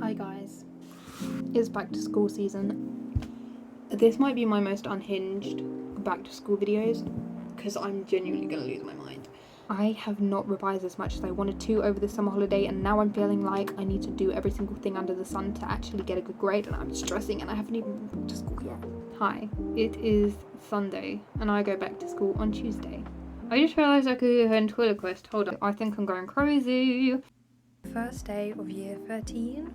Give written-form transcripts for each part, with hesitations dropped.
Hi guys, it's back to school season. This might be my most unhinged back to school videos because I'm genuinely gonna lose my mind. I have not revised as much as I wanted to over the summer holiday, and now I'm feeling like I need to do every single thing under the sun to actually get a good grade, and I'm stressing and I haven't even been to school yet. Hi, it is Sunday and I go back to school on Tuesday. I just realised I could go ahead and toilet quest. Hold on, I think I'm going crazy. First day of year 13.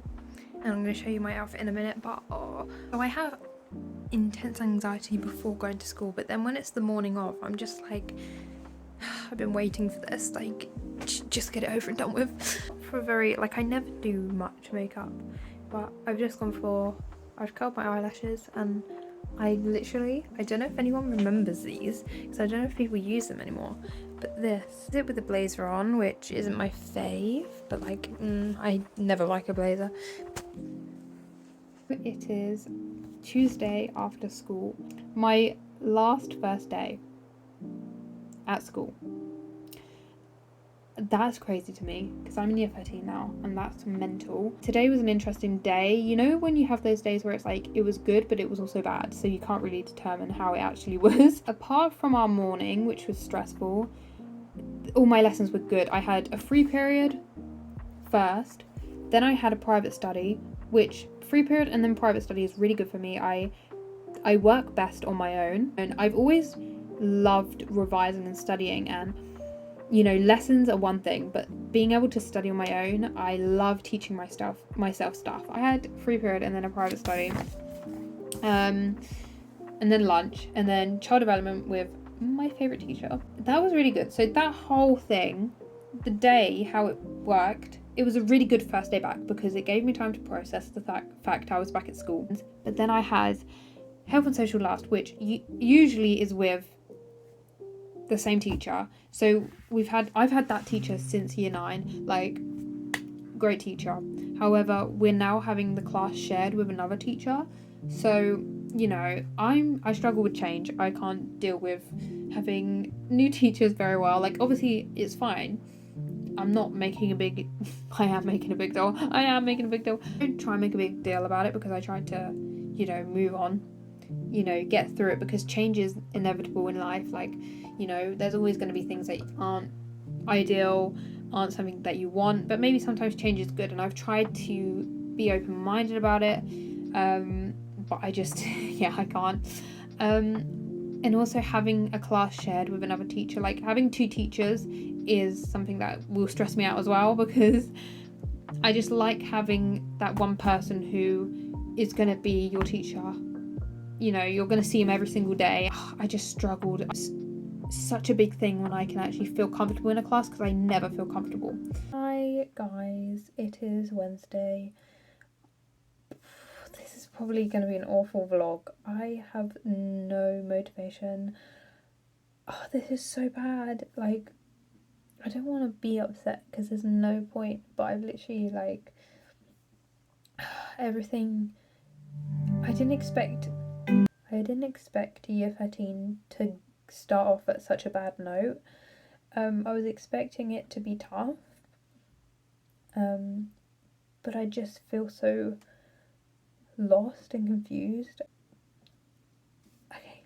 And I'm going to show you my outfit in a minute, but so I have intense anxiety before going to school, but then when it's the morning of, I'm just like, I've been waiting for this, like, just get it over and done with. For a very, like, I never do much makeup, but I've just gone for, I've curled my eyelashes, and I don't know if anyone remembers these, because I don't know if people use them anymore, but this is it with the blazer on, which isn't my fave, but like, I never like a blazer. It is Tuesday after school, my first day at school. That's crazy to me because I'm in year 13 now, and that's mental. Today was an interesting day. You know when you have those days where it's like it was good but it was also bad, so you can't really determine how it actually was. Apart from our morning, which was stressful, all my lessons were good. I had a free period first, then I had a private study, which free period and then private study is really good for me. I work best on my own, and I've always loved revising and studying, and you know, lessons are one thing, but being able to study on my own, I love teaching myself stuff. I had free period and then a private study, and then lunch, and then child development with my favorite teacher. That was really good. So that whole thing, the day, how it worked, it was a really good first day back because it gave me time to process the fact I was back at school. But then I had health and social last, which usually is with the same teacher. So I've had that teacher since year 9, like, great teacher. However, we're now having the class shared with another teacher, so you know, I struggle with change. I can't deal with having new teachers very well. Like, obviously it's fine, I'm not making a big I am making a big deal. I don't try and make a big deal about it because I try to, you know, move on, you know, get through it, because change is inevitable in life. Like, you know, there's always going to be things that aren't ideal, aren't something that you want, but maybe sometimes change is good, and I've tried to be open-minded about it, but I just yeah, I can't. And also having a class shared with another teacher, like having 2 teachers is something that will stress me out as well, because I just like having that one person who is going to be your teacher. You know, you're going to see him every single day. I just struggled. It's such a big thing when I can actually feel comfortable in a class, because I never feel comfortable. Hi guys, it is Wednesday. This is probably going to be an awful vlog. I have no motivation. Oh, this is so bad. Like, I don't want to be upset because there's no point, but I've literally, like, everything. I didn't expect year 13 to start off at such a bad note. I was expecting it to be tough, but I just feel so lost and confused. Okay.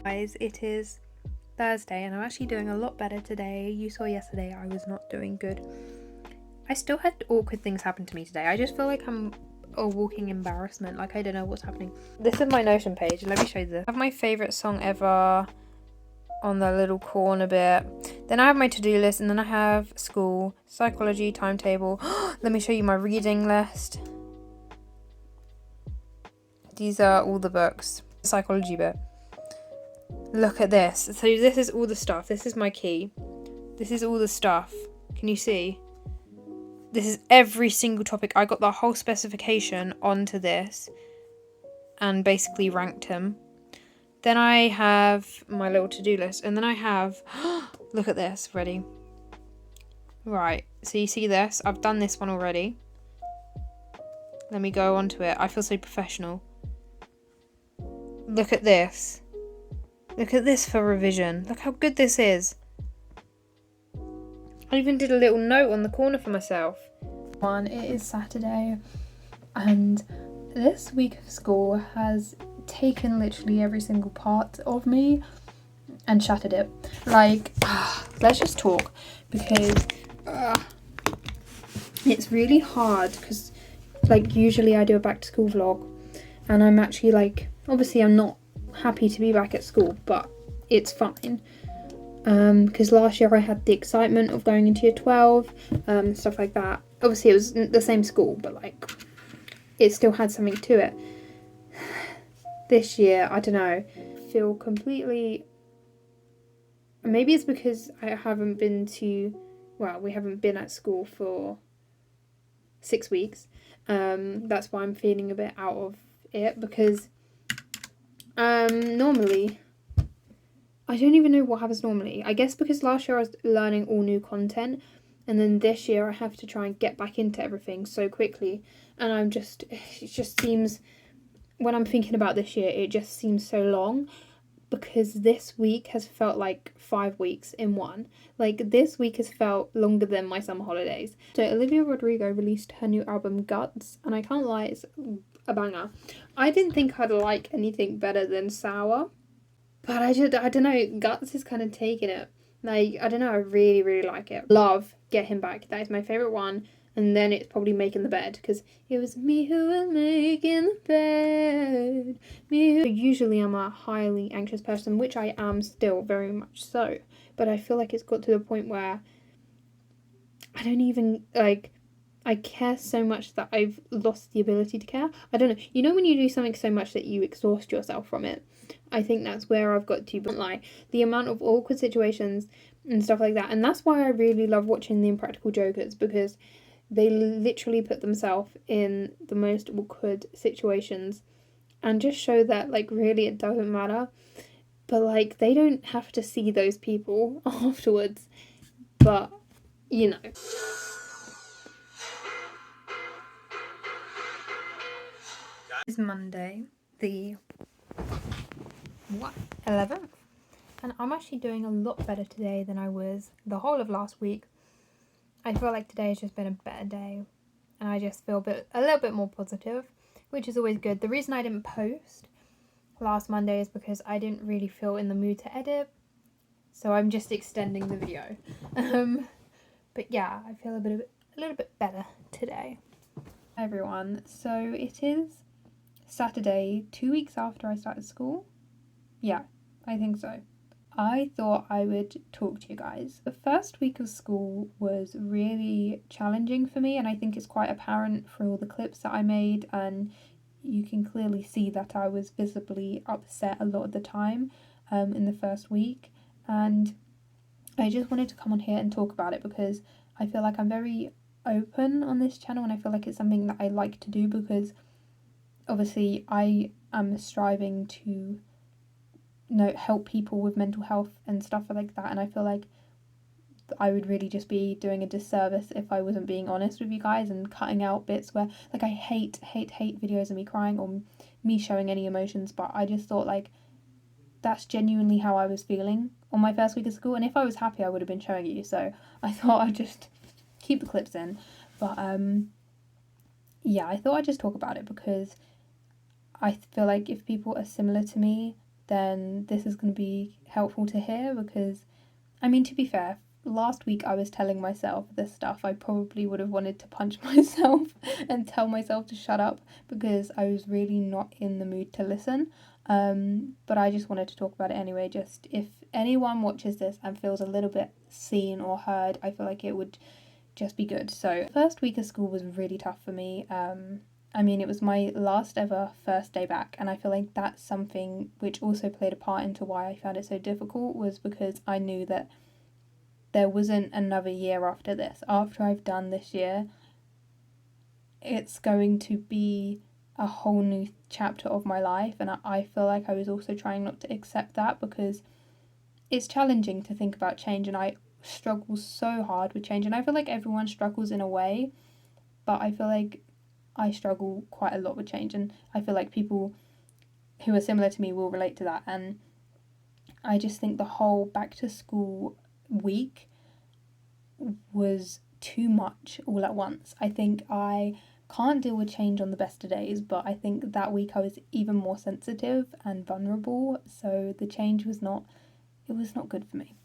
Guys, it is Thursday and I'm actually doing a lot better today. You saw yesterday I was not doing good. I still had awkward things happen to me today. I just feel like I'm a walking embarrassment. Like, I don't know what's happening. This is my Notion page. Let me show you this. I have my favourite song ever on the little corner bit. Then I have my to-do list, and then I have school, psychology, timetable. Let me show you my reading list. These are all the books. Psychology bit. Look at this. So this is all the stuff. This is my key. This is all the stuff. Can you see? This is every single topic. I got the whole specification onto this and basically ranked them. Then I have my little to-do list, and then I have look at this. Ready? Right, so you see this? I've done this one already. Let me go on to it. I feel so professional. Look at this. Look at this for revision. Look how good this is. I even did a little note on the corner for myself. It is Saturday, and this week of school has taken literally every single part of me and shattered it. Like, let's just talk, because it's really hard, because like usually I do a back to school vlog, and I'm actually like, obviously I'm not happy to be back at school, but it's fine. Because last year I had the excitement of going into year 12, stuff like that. Obviously it was the same school, but like it still had something to it. This year, I don't know, I feel completely, maybe it's because I haven't been to, well, we haven't been at school for 6 weeks. That's why I'm feeling a bit out of it, because normally, I don't even know what happens normally. I guess because last year I was learning all new content, and then this year I have to try and get back into everything so quickly, and it just seems, when I'm thinking about this year, it just seems so long, because this week has felt like 5 weeks in one. Like, this week has felt longer than my summer holidays. So Olivia Rodrigo released her new album Guts, and I can't lie, it's a banger. I didn't think I'd like anything better than Sour, but I don't know, Guts is kind of taking it. Like, I don't know, I really, really like it. Love Get Him Back. That is my favourite one. And then it's probably Making the Bed, because it was me who was making the bed. Usually I'm a highly anxious person, which I am still, very much so. But I feel like it's got to the point where I don't even, like, I care so much that I've lost the ability to care. I don't know. You know when you do something so much that you exhaust yourself from it? I think that's where I've got to. But like, the amount of awkward situations and stuff like that. And that's why I really love watching The Impractical Jokers, because they literally put themselves in the most awkward situations and just show that, like, really it doesn't matter. But like, they don't have to see those people afterwards. But, you know. It's Monday, the 11th, and I'm actually doing a lot better today than I was the whole of last week. I feel like today has just been a better day, and I just feel a little bit more positive, which is always good. The reason I didn't post last Monday is because I didn't really feel in the mood to edit, so I'm just extending the video. But yeah, I feel a little bit better today. Hi everyone, so it is Saturday, 2 weeks after I started school. Yeah, I think so. I thought I would talk to you guys. The first week of school was really challenging for me, and I think it's quite apparent through all the clips that I made, and you can clearly see that I was visibly upset a lot of the time in the first week, and I just wanted to come on here and talk about it, because I feel like I'm very open on this channel, and I feel like it's something that I like to do, because obviously I am striving to help people with mental health and stuff like that, and I feel like I would really just be doing a disservice if I wasn't being honest with you guys and cutting out bits where, like, I hate videos of me crying or me showing any emotions, but I just thought, like, that's genuinely how I was feeling on my first week of school, and if I was happy I would have been showing you, so I thought I'd just keep the clips in. But yeah, I thought I'd just talk about it, because I feel like if people are similar to me, then this is going to be helpful to hear, because, I mean, to be fair, last week I was telling myself this stuff. I probably would have wanted to punch myself and tell myself to shut up, because I was really not in the mood to listen. But I just wanted to talk about it anyway. Just if anyone watches this and feels a little bit seen or heard, I feel like it would just be good. So, first week of school was really tough for me. I mean, it was my last ever first day back, and I feel like that's something which also played a part into why I found it so difficult, was because I knew that there wasn't another year after this. After I've done this year, it's going to be a whole new chapter of my life, and I feel like I was also trying not to accept that, because it's challenging to think about change, and I struggle so hard with change, and I feel like everyone struggles in a way, but I feel like I struggle quite a lot with change, and I feel like people who are similar to me will relate to that. And I just think the whole back to school week was too much all at once. I think I can't deal with change on the best of days, but I think that week I was even more sensitive and vulnerable, so the change was not good for me.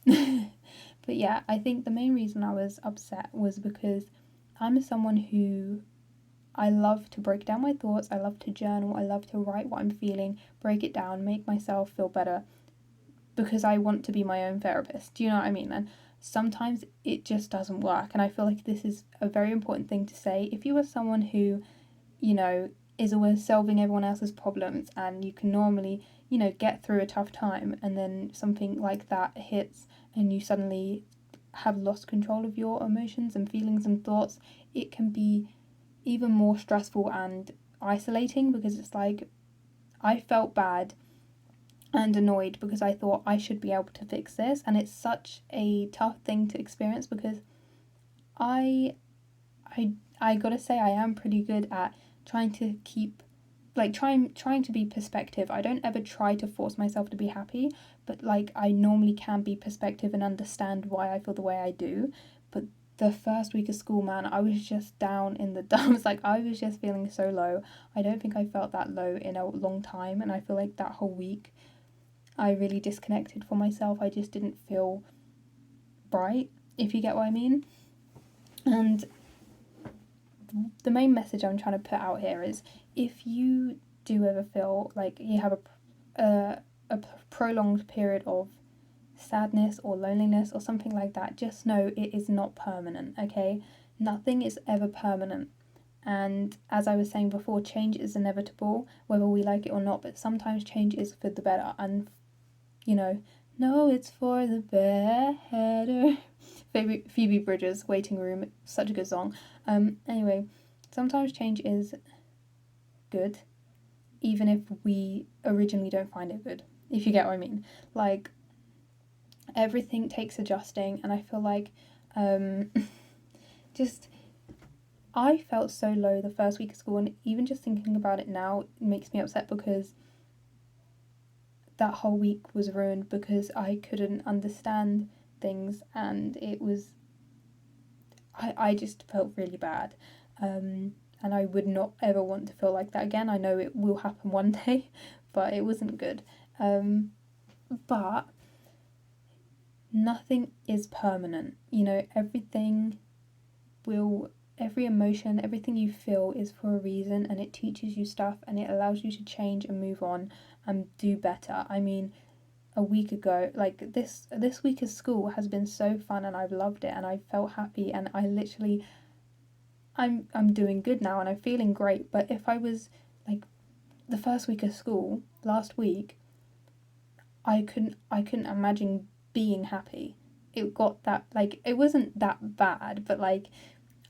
But yeah, I think the main reason I was upset was because I'm someone who, I love to break down my thoughts, I love to journal, I love to write what I'm feeling, break it down, make myself feel better, because I want to be my own therapist. Do you know what I mean? And sometimes it just doesn't work. And I feel like this is a very important thing to say. If you are someone who, you know, is always solving everyone else's problems and you can normally, you know, get through a tough time, and then something like that hits and you suddenly have lost control of your emotions and feelings and thoughts, it can be even more stressful and isolating, because it's like, I felt bad and annoyed because I thought I should be able to fix this, and it's such a tough thing to experience, because I gotta say I am pretty good at trying to keep, like, trying to be perspective. I don't ever try to force myself to be happy, but like, I normally can be perspective and understand why I feel the way I do. But the first week of school, man, I was just down in the dumps. Like, I was just feeling so low. I don't think I felt that low in a long time, and I feel like that whole week I really disconnected from myself. I just didn't feel bright, if you get what I mean. And the main message I'm trying to put out here is, if you do ever feel like you have a prolonged period of sadness or loneliness or something like that, just know it is not permanent, okay? Nothing is ever permanent. And as I was saying before, change is inevitable, whether we like it or not, but sometimes change is for the better. And, you know, no, it's for the better. Phoebe Bridgers, Waiting Room, such a good song. Anyway, sometimes change is good, even if we originally don't find it good, if you get what I mean. Like, everything takes adjusting, and I feel like, just, I felt so low the first week of school, and even just thinking about it now makes me upset, because that whole week was ruined because I couldn't understand things, and it was, I just felt really bad, and I would not ever want to feel like that again. I know it will happen one day, but it wasn't good. But nothing is permanent, you know, every emotion, everything you feel is for a reason, and it teaches you stuff, and it allows you to change and move on and do better. I mean, a week ago, like, this week of school has been so fun, and I've loved it, and I felt happy, and I literally, I'm doing good now, and I'm feeling great. But if I was, like, the first week of school last week, I couldn't imagine being happy. It got that, like, it wasn't that bad, but like,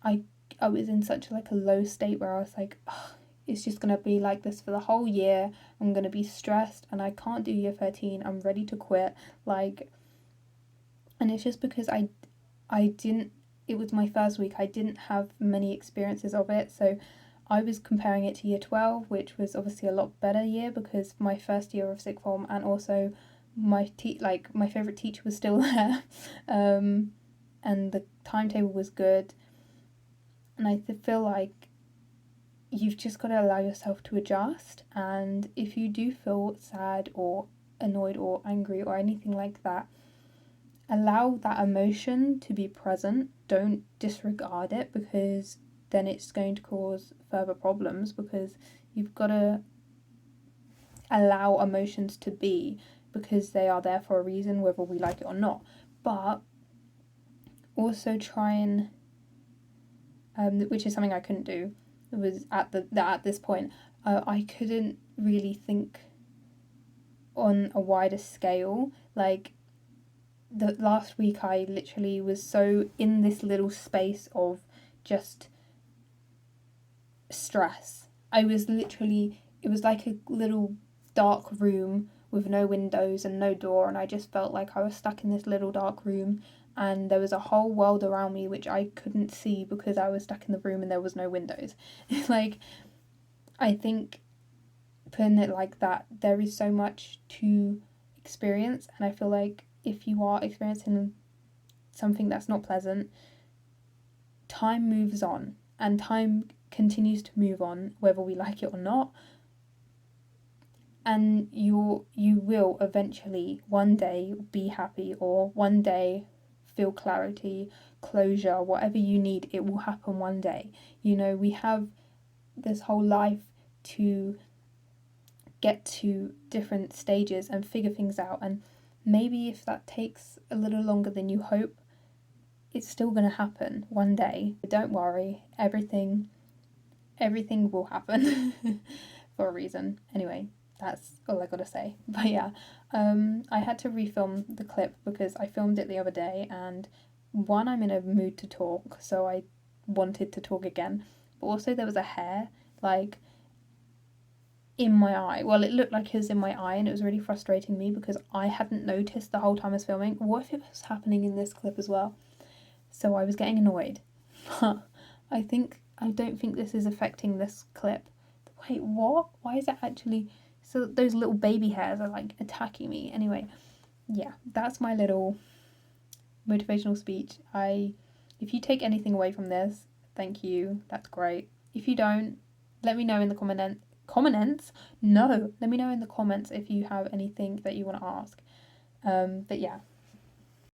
I was in such like a low state where I was like, oh, it's just gonna be like this for the whole year. I'm gonna be stressed, and I can't do year 13. I'm ready to quit. Like, and it's just because I didn't, it was my first week. I didn't have many experiences of it, so I was comparing it to year 12, which was obviously a lot better year, because my first year of sixth form, and also my my favourite teacher was still there, and the timetable was good. And I feel like you've just got to allow yourself to adjust, and if you do feel sad or annoyed or angry or anything like that, allow that emotion to be present. Don't disregard it, because then it's going to cause further problems, because you've got to allow emotions to be, because they are there for a reason, whether we like it or not. But also try and, which is something I couldn't do, was at this point, I couldn't really think on a wider scale. Like, the last week I literally was so in this little space of just stress. I was literally, it was like a little dark room with no windows and no door, and I just felt like I was stuck in this little dark room, and there was a whole world around me which I couldn't see because I was stuck in the room and there was no windows. Like, I think putting it like that, there is so much to experience, and I feel like if you are experiencing something that's not pleasant, time moves on, and time continues to move on whether we like it or not, and you will eventually one day be happy, or one day feel clarity, closure, whatever you need, it will happen one day. You know, we have this whole life to get to different stages and figure things out, and maybe if that takes a little longer than you hope, it's still going to happen one day. But don't worry, everything will happen for a reason. Anyway, that's all I gotta say. But yeah, I had to refilm the clip because I filmed it the other day, and one, I'm in a mood to talk, so I wanted to talk again, but also there was a hair like in my eye. Well, it looked like it was in my eye, and it was really frustrating me because I hadn't noticed the whole time I was filming. What if it was happening in this clip as well? So I was getting annoyed. I don't think this is affecting this clip. Wait, what? Why is it actually... So those little baby hairs are like attacking me. Anyway, yeah, that's my little motivational speech. If you take anything away from this, thank you. That's great. If you don't, let me know in the comments. No, let me know in the comments if you have anything that you want to ask. But yeah,